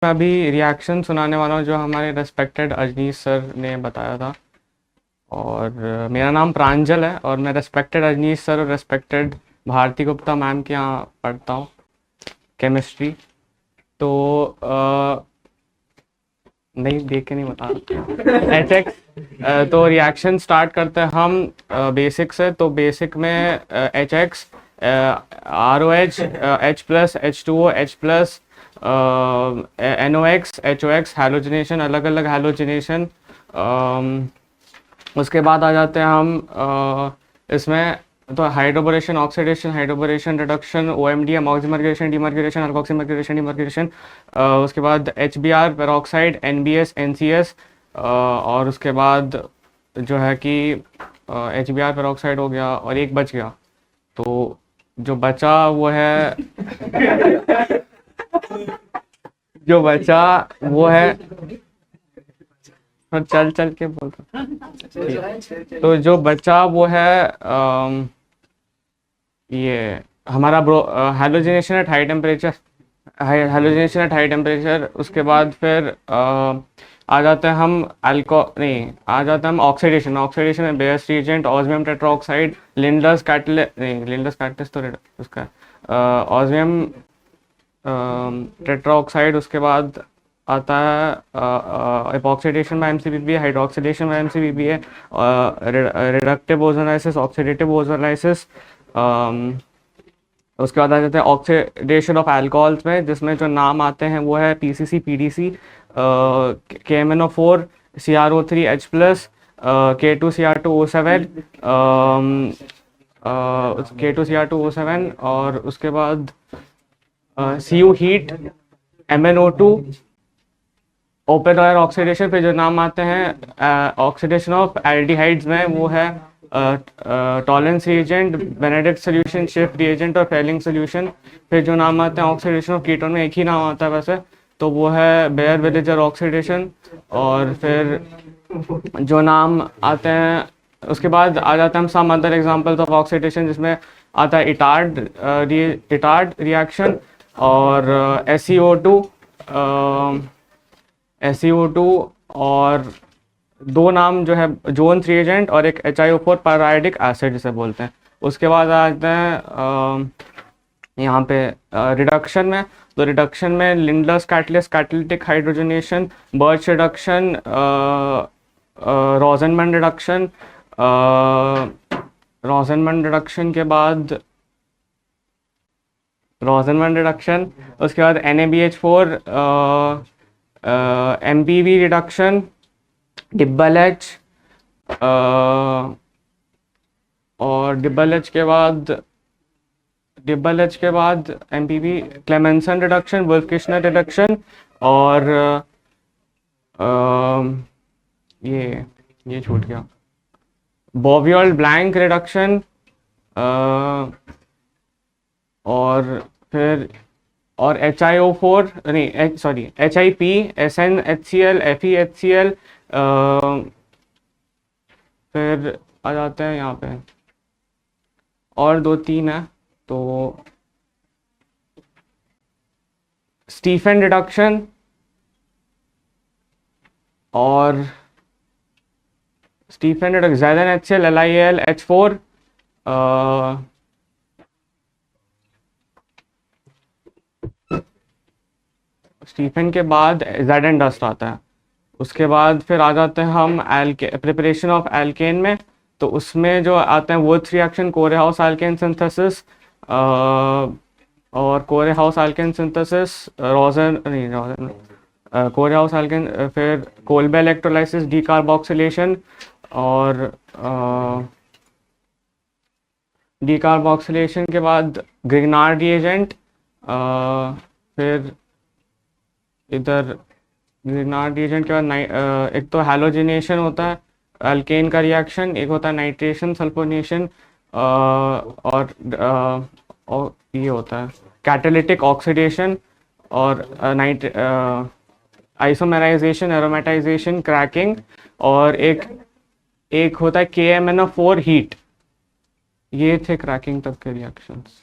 मैं अभी रिएक्शन सुनाने वाला हूँ जो हमारे रेस्पेक्टेड अजनीश सर ने बताया था। और मेरा नाम प्रांजल है और मैं रेस्पेक्टेड अजनीश सर और रेस्पेक्टेड भारती गुप्ता मैम के यहाँ पढ़ता हूँ केमिस्ट्री। तो नहीं देख के नहीं बता एच एक्स। तो रिएक्शन स्टार्ट करते हैं हम बेसिक से। तो बेसिक में H X, R O H, H plus, H two O, H plus, N O X, H O X, halogenation, अलग अलग हैलोजिनेशन। उसके बाद आ जाते हैं हम इसमें तो hydroboration, oxidation, hydroboration, reduction, O M D M, oxymercuration, demercuration, alkoxymercuration, demercuration. उसके बाद H B R, peroxide, N B S, N C S. और उसके बाद जो है कि एच बी आर पेरोक्साइड हो गया और एक बच गया। तो जो बचा वो है जो बचा वो है और चल चल के बोलता। तो जो बचा वो है ये हमारा halogenation at high temperature, halogenation at high temperature. उसके बाद फिर आ जाते हैं हम आ जाते हैं हम ऑक्सीडेशन। ऑक्सीडेशन में Baeyer's reagent, osmium tetroxide, Lindlar's catalyst, नहीं लिंडर्स कैटलिस्ट तो उसका ऑस्मियम टेट्राऑक्साइड। उसके बाद आता है एपॉक्सीडेशन में एमसीबीपी, हाइड्रोक्सिलेशन में एमसीबीपी है, रिडक्टिव ओजोनाइसिस, ऑक्सीडेटिव ओजोनाइसिस। उसके बाद आ जाते हैं ऑक्सीडेशन ऑफ अल्कोहल्स में, जिसमें जो नाम आते हैं वो है PCC, PDC, KMnO4, CrO3H plus, K2Cr2O7, K2Cr2O7। और उसके बाद CU heat, MnO2, open wire oxidation पे जो नाम आते हैं ऑक्सीडेशन ऑफ एल्डिहाइड्स में वो है Tollens reagent, Benedict solution, shift reagent और फेलिंग सॉल्यूशन। फिर जो नाम आते हैं ऑक्सीडेशन ऑफ कीटोन में एक ही नाम आता है वैसे, तो वो है बेयर विलेजर ऑक्सीडेशन। और फिर जो नाम आते हैं उसके बाद आ जाते हैं हम some other examples of oxidation, जिसमें आता है इटार्ड रिएक्शन और SeO2 और दो नाम जो है जोन्स रिएजेंट और एक HiO4 पैरायोडिक एसिड जिसे बोलते हैं। उसके बाद आते हैं यहाँ पे रिडक्शन में। तो रिडक्शन में Lindlar's catalyst, catalytic hydrogenation, Birch reduction, Rosenmund reduction. Rosenmund reduction के बाद उसके बाद NaBH4, MPV रिडक्शन, डिब्बल एच, और डिब्बल एच के बाद MPV, क्लेमेंसन रिडक्शन, वुल्फ-किर्शनर रिडक्शन। और ये छूट गया, बोवियोल ब्लैंक रिडक्शन। और फिर और HiO4 नहीं सॉरी HIP, SnHCl, FeHCl। फिर आ जाते हैं यहाँ पे और दो तीन है, तो स्टीफन रिडक्शन और ZnHCl, LiAl, H4। स्टीफन के बाद Zn डस्ट आता है। उसके बाद फिर आ जाते हैं हम प्रिपरेशन ऑफ एल्केन में। तो उसमें जो आते हैं वुड्स रिएक्शन, कोरेहाउस एल्केन सिंथेसिस, और कोरेहाउस एल्केन सिंथेसिस, कोरेहाउस एल्केन, फिर कोलबे इलेक्ट्रोलाइसिस, डीकार्बोक्सिलेशन और डीकार्बोक्सिलेशन के बाद ग्रिग्नार्ड रिएजेंट। फिर इधर ग्रिग्नार्ड रिएजेंट के बाद एक तो हैलोजिनेशन होता है अल्केन का रिएक्शन, एक होता है नाइट्रेशन सल्फोनेशन, और ये होता है कैटालिटिक ऑक्सीडेशन और आइसोमेराइजेशन, एरोमेटाइजेशन, क्रैकिंग। और एक होता है KMnO4 हीट। ये थे क्रैकिंग तक के रिएक्शंस।